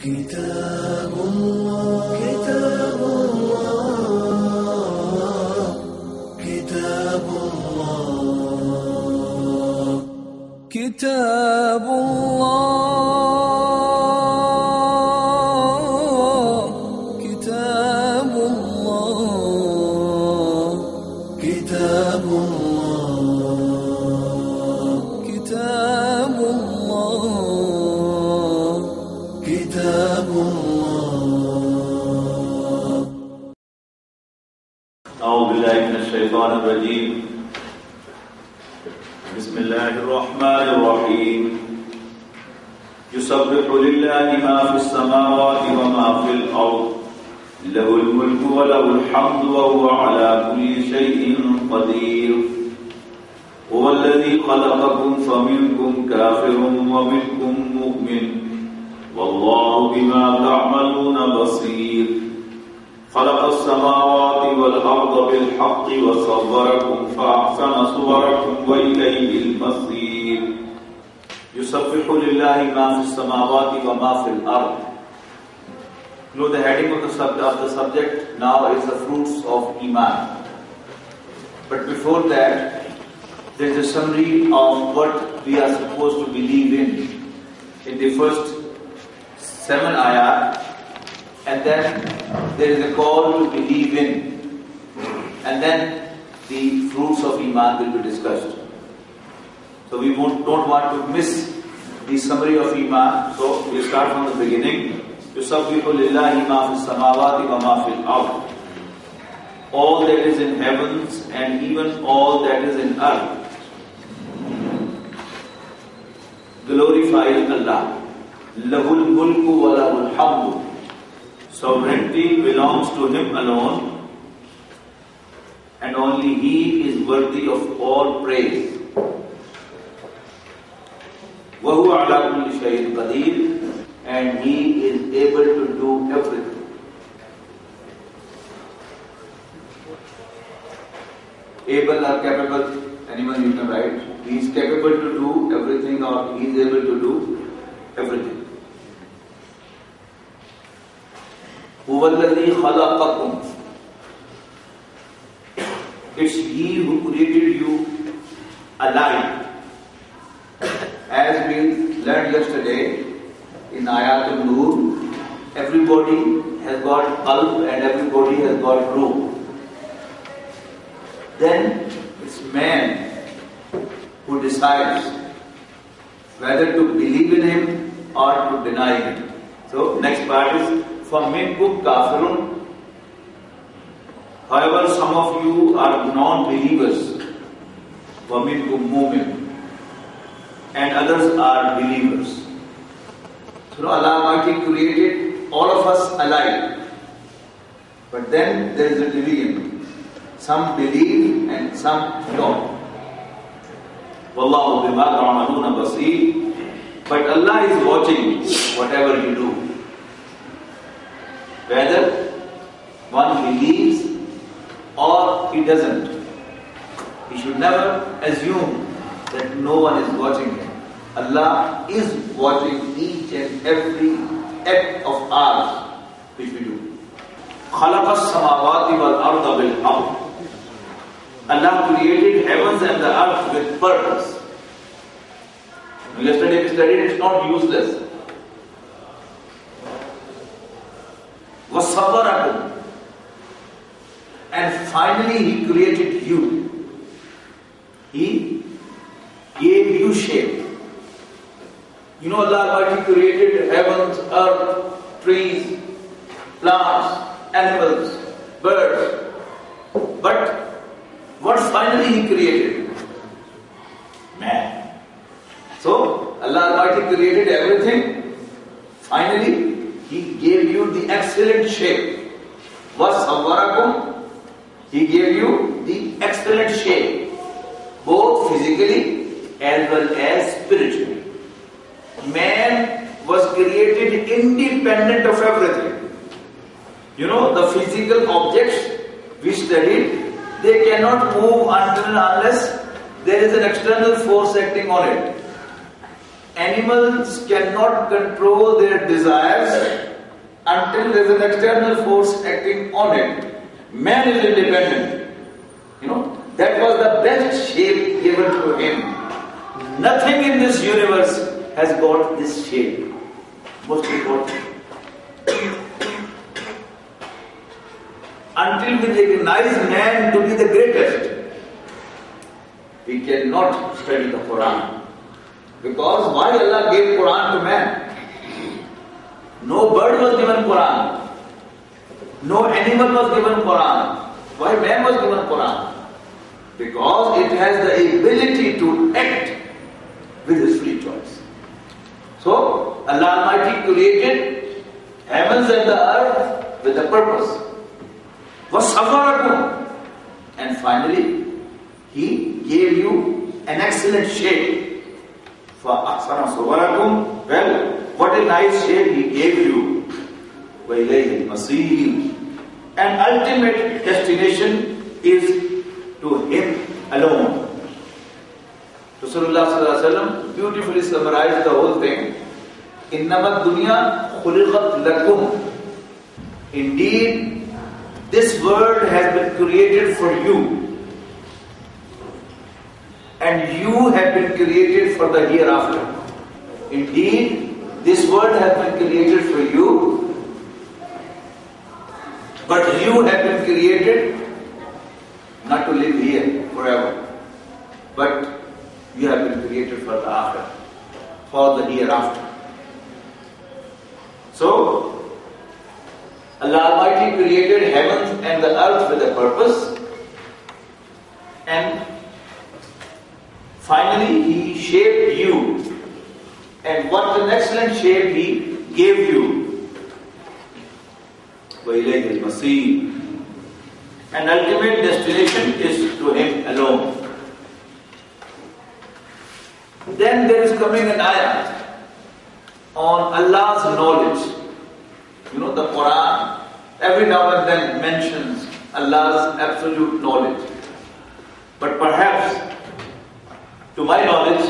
كتاب الله كتاب الله كتاب الله كتاب الله كتاب الله كتاب الله كتاب الله كتاب الله. أعوذ بالله من الشيطان الرجيم. بسم الله الرحمن الرحيم. يسبح لله ما في السماوات وما في الأرض له الملك وله الحمد وهو على كل شيء قدير. هو الذي خلقكم فمنكم كافر ومنكم مؤمن والله بما تعملون بصير. خلق السماوات والأرض بالحق وصوركم فأحسن صوركم وإليه المصير. يسبح لله ما في السماوات وما في الأرض. You know, the heading of the subject now is the fruits of Iman. But before that, there is a summary of what we are supposed to believe in the first 7 ayat, and then there is a call to believe in, and then the fruits of Iman will be discussed. So we don't want to miss the summary of Iman, so we start from the beginning. يُسَبِّحُ لِلَّهِ مَا فِي السَّمَاوَاتِ وَمَا فِي الْأَرْضِ. All that is in heavens and even all that is in earth glorifies Allah. Lahul mulku wa lahul hamdu. Sovereignty belongs to Him alone, and only He is worthy of all praise. Wa huwa ala kulli shay'in qadir, and He is able to do everything. Able or capable, anyone you can write. He is capable to do everything, or He is able to do everything. هُوَ الَّذِي خَلَقَكُمْ. It's He who created you alive. As we learned yesterday in Ayat al-Nur, everybody has got qalb and everybody has got ruh. Then it's man who decides whether to believe in Him or to deny Him. So next part is فَمِنْكُمْ كَافِرٌ. However, some of you are non-believers. وَمِنْكُمْ مُؤْمِنٌ. And others are believers. So Allah Almighty created all of us alike. But then there is a division. Some believe and some don't. وَاللَّهُ بِمَا تَعْمَلُونَ بَصِيرٌ. But Allah is watching whatever you do. Whether one believes or he doesn't. He should never assume that no one is watching him. Allah is watching each and every act of ours which we do. خَلَقَ السَّمَاوَاتِ وَالْأَرْضَ بِالْحَقِّ. Allah created heavens and the earth with purpose. Yesterday we studied it's not useless. وَصَبَّرَكُمْ. And finally He created you. He gave you shape. You know, Allah Almighty created heavens, earth, trees, plants, animals, birds. But what finally He created? Man. So Allah Almighty created everything. Finally He gave you the excellent shape. وَصَوَّرَكُمْ. He gave you the excellent shape, both physically as well as spiritually. Man was created independent of everything. You know, the physical objects we studied, they cannot move until and unless there is an external force acting on it. animals cannot control their desires until there is an external force acting on it. Man is independent. That was the best shape given to him. Nothing in this universe has got this shape. Most important. Until we recognize man to be the greatest, we cannot study the Quran. Because why Allah gave Quran to man? No bird was given Quran. No animal was given Quran. Why man was given Quran? Because it has the ability to act with his free choice. So, Allah Almighty created heavens and the earth with a purpose. وَصَفَرَكُمْ. And finally, He gave you an excellent shape. فَأَحْسَنَ صُوَرَكُمْ. Well, what a nice shape He gave you. وَإِلَيْهِ الْمَصِيرُ. And ultimate destination is to Him alone. Rasulullah sallallahu alaihi wasallam beautifully summarized the whole thing. إِنَّمَا الدُّنْيَا خُلِقَتْ لَكُمْ. Indeed, this world has been created for you. And you have been created for the hereafter. Indeed, this world has been created for you. But you have been created not to live here forever. But you have been created for the after. For the hereafter. So, Allah Almighty created heavens and the earth with a purpose, and finally He shaped you, and what an excellent shape He gave you. وَإِلَيْهِ الْمَصِيرُ. And ultimate destination is to Him alone. Then there is coming an ayah on Allah's knowledge. The Quran every now and then mentions Allah's absolute knowledge. But perhaps, to my knowledge,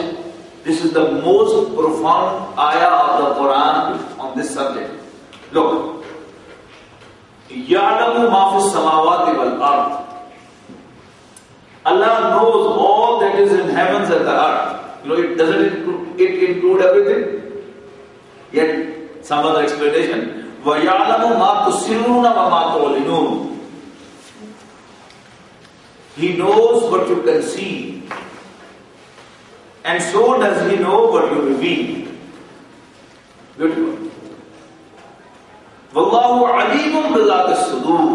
this is the most profound ayah of the Quran on this subject. Look. يَعْلَمُ مَا فِي السَّمَاوَاتِ وَالْأَرْضِ. Allah knows all that is in heavens and the earth. It doesn't include everything. Yet, some other explanation. وَيَعْلَمُ مَا تُسِرُّونَ وَمَا تُعْلِنُونَ. He knows what you conceive. And so does He know what you reveal. Beautiful. وَاللَّهُ عَلِيمٌ بِذَاتِ الصُّدُورِ.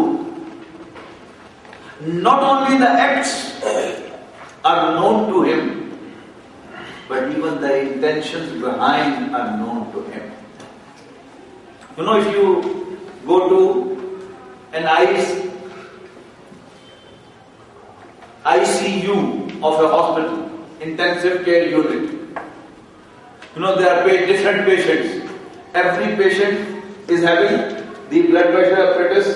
Not only the acts are known to Him, but even the intentions behind are known to Him. If you go to an ICU of a hospital, intensive care unit, there are different patients. Every patient is having the blood pressure apparatus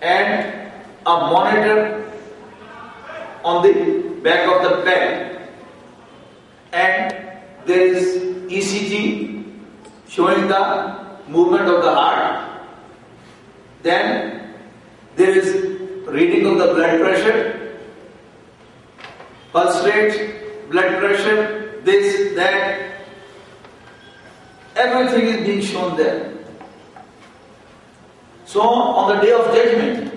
and a monitor on the back of the bed. And there is ECG showing the movement of the heart. Then there is reading of the blood pressure, pulse rate, blood pressure, this, that. Everything is being shown there. So on the day of judgment,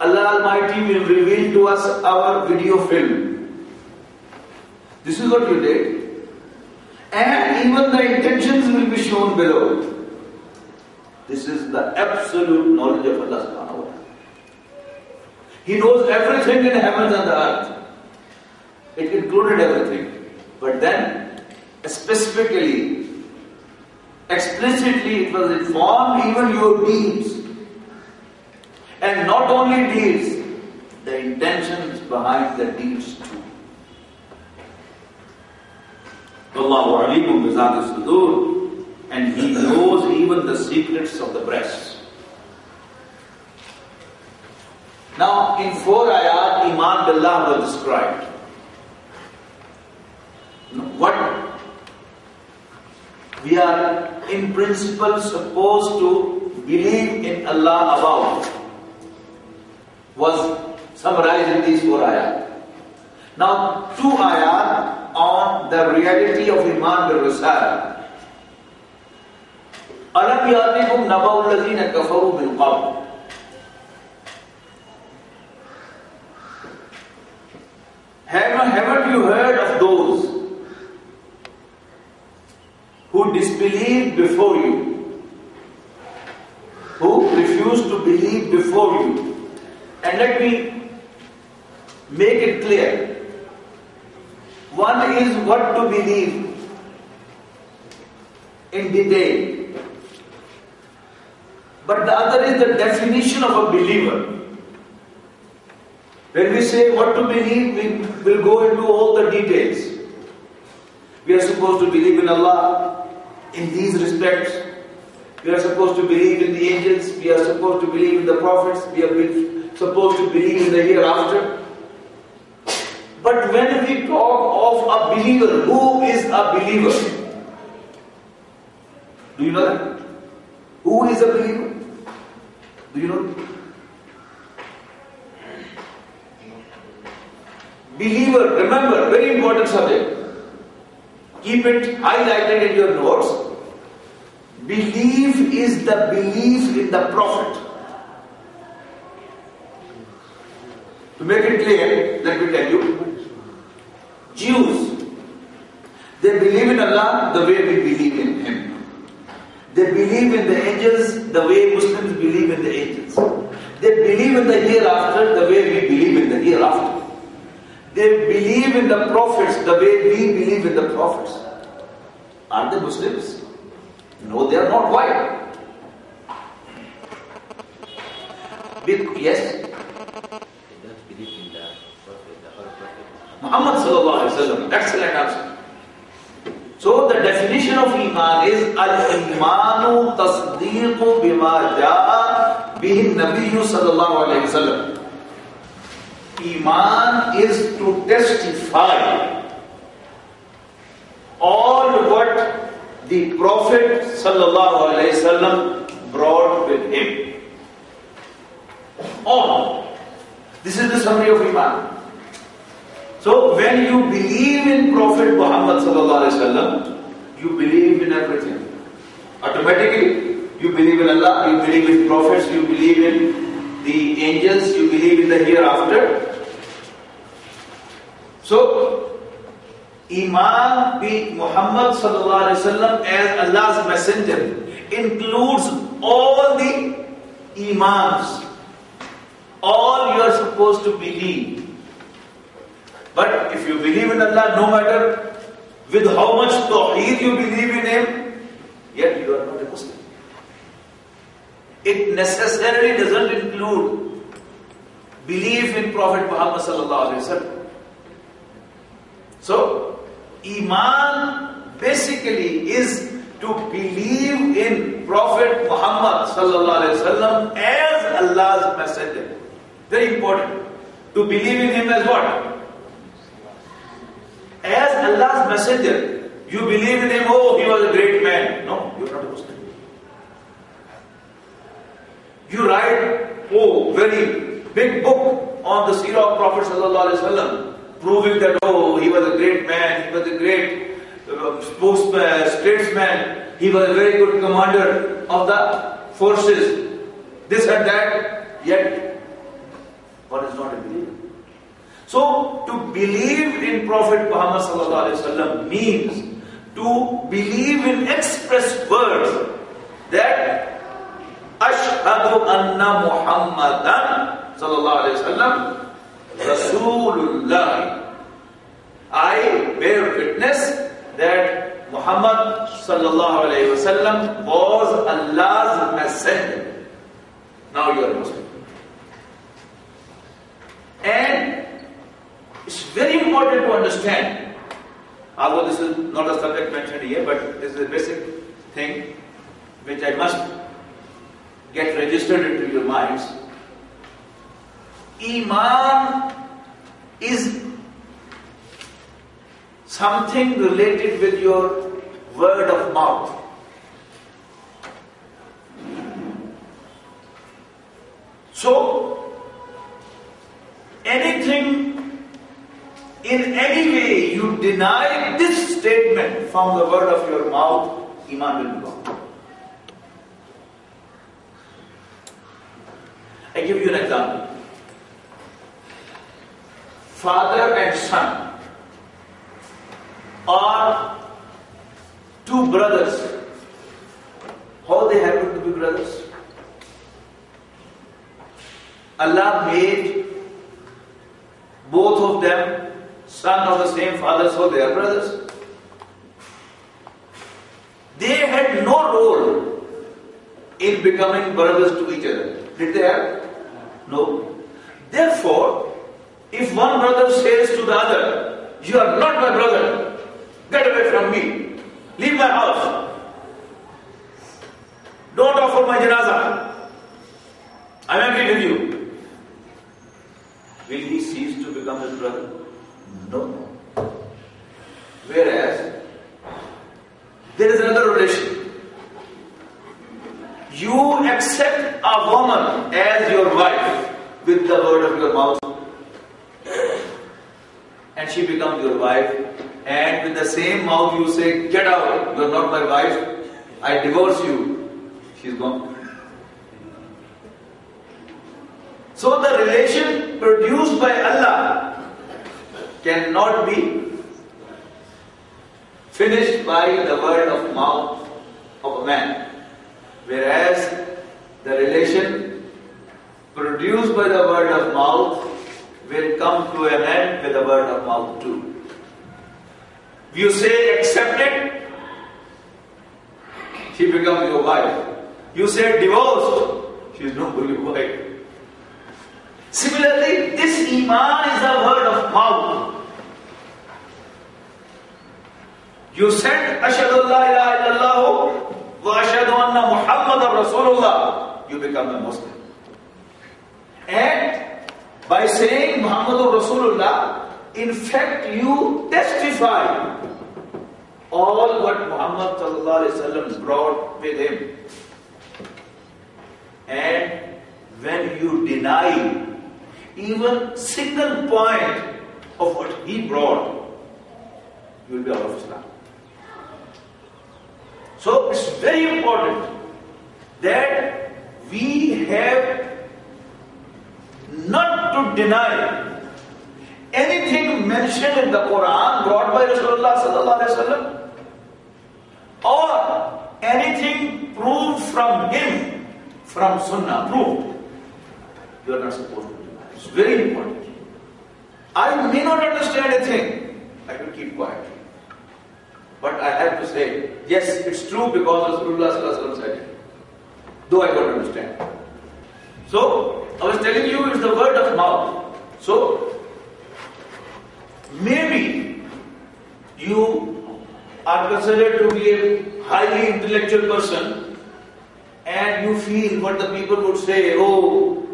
Allah Almighty will reveal to us our video film. This is what you did. And even the intentions will be shown below. This is the absolute knowledge of Allah subhanahu wa ta'ala. He knows everything in heavens and the earth. It included everything. But then, specifically, explicitly, it was informed even your deeds. And not only deeds, the intentions behind the deeds too. Allahu alimun bi zati sudur, and He knows even the secrets of the breasts. Now, in 4 ayat, Iman Billah was described. What we are in principle supposed to believe in Allah about was summarized in these 4 ayat. Now 2 ayat on the reality of Iman bil Risala. Alam yatikum naba'u alladhina kafaru min qabl. Haven't you heard of those who disbelieved before you, who refused to believe before you? And let me make it clear. One is what to believe in detail, but the other is the definition of a believer. When we say what to believe, we will go into all the details. We are supposed to believe in Allah in these respects. We are supposed to believe in the angels. We are supposed to believe in the prophets. We are supposed to believe in the hereafter. But when we talk of a believer, who is a believer? Do you know that? Who is a believer? Do you know? Believer, remember, very important subject. Keep it highlighted in your notes. Belief is the belief in the Prophet. To make it clear, let me tell you. Jews, they believe in Allah the way we believe in Him. They believe in the angels the way Muslims believe in the angels. They believe in the hereafter the way we believe in the hereafter. They believe in the prophets the way we believe in the prophets. Are they Muslims? No, they are not. Why? Yes? They don't believe in the Prophet, the whole Prophet. Muhammad sallallahu alaihi wasallam. Excellent answer. So the definition of Iman is al-imanu tasdeequ bima jaa bihi an-nabiyyu sallallahu alaihi wasallam. Iman is to testify all what the Prophet sallallahu alaihi wasallam brought with him. All. This is the summary of Iman. So when you believe in Prophet Muhammad sallallahu alaihi wasallam, you believe in everything. Automatically, you believe in Allah, you believe in prophets, you believe in the angels, you believe in the hereafter. So, Iman bi Muhammad sallallahu alaihi wasallam as Allah's messenger includes all the Imans. All you are supposed to believe. But if you believe in Allah, no matter with how much tawheed you believe in Him, yet you are not a Muslim. It necessarily doesn't include belief in Prophet Muhammad sallallahu alaihi wasallam. So, Iman basically is to believe in Prophet Muhammad sallallahu alaihi wasallam as Allah's messenger. Very important. To believe in him as what? As Allah's messenger. You believe in him, oh, he was a great man. No, you're not a Muslim. You write, oh, very big book on the seerah of Prophet sallallahu alaihi wasallam, proving that, oh, he was a great man, he was a great spokesman, statesman, he was a very good commander of the forces, this and that, yet one is not a believer. So, to believe in Prophet Muhammad sallallahu alaihi wasallam means to believe in express words that Ashhadu anna Muhammadan sallallahu alaihi wasallam Rasulullah. I bear witness that Muhammad sallallahu alaihi wasallam was Allah's messenger. Now you are a Muslim. And it's very important to understand, although this is not a subject mentioned here, but this is a basic thing which I must get registered into your minds. Iman is something related with your word of mouth. So, anything, in any way you deny this statement from the word of your mouth, Iman will be gone. I give you an example. Father and son are two brothers. How they happen to be brothers? Allah made both of them son of the same father, so they are brothers. They had no role in becoming brothers to each other. Did they have? No. Therefore, if one brother says to the other, "You are not my brother, get away from me, leave my house, don't offer my janazah, I am angry with you," will he cease to become his brother? No. Whereas, there is another relation. You accept a woman as your wife with the word of your mouth, and she becomes your wife, and with the same mouth you say, "Get out, you are not my wife, I divorce you," she's gone. So the relation produced by Allah cannot be finished by the word of mouth of a man. Whereas the relation produced by the word of mouth will come to an end with the word of mouth too. You say accept it, she becomes your wife. You say divorced, she is not your wife. Similarly, this Iman is a word of mouth. You said Ashhadu an la ilaha illallah wa ashhadu anna Muhammadan Rasulullah, you become a Muslim. And by saying Muhammadur Rasulullah, in fact you testify all what Muhammad sallallahu alaihi wasallam brought with him. And when you deny even single point of what he brought, you will be out of Islam. So it's very important that we have not to deny anything mentioned in the Quran brought by Rasulullah sallallahu alaihi wasallam, or anything proved from him, from Sunnah proved. You are not supposed to deny. It's very important. I may not understand a thing, I will keep quiet. But I have to say, yes, it's true because Rasulullah sallallahu alaihi wasallam said it, though I don't understand. So, I was telling you it's the word of mouth. So, maybe you are considered to be a highly intellectual person and you feel what the people would say, "Oh,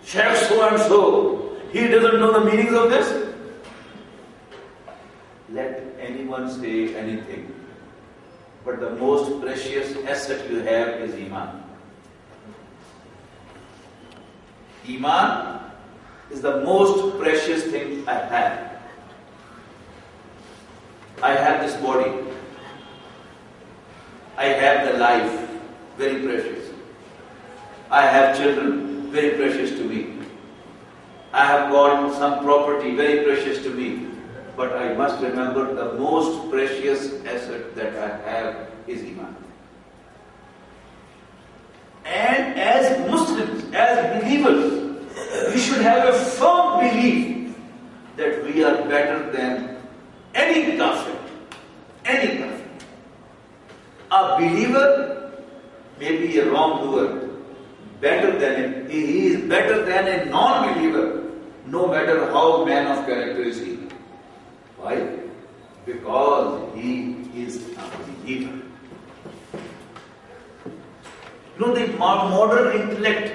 Shaykh so and so, he doesn't know the meanings of this." Let anyone say anything, but the most precious asset you have is Iman. Iman is the most precious thing I have. I have this body. I have the life, very precious. I have children, very precious to me. I have got some property, very precious to me. But I must remember the most precious asset that I have is Iman. And as Muslims, as believers, we should have a firm belief that we are better than any kafir. Any kafir. A believer may be a wrongdoer. He is better than a non-believer, no matter how man of character is he. Why? Because he is a believer. No, the modern intellect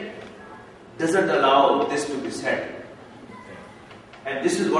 doesn't allow this to be said. And this is what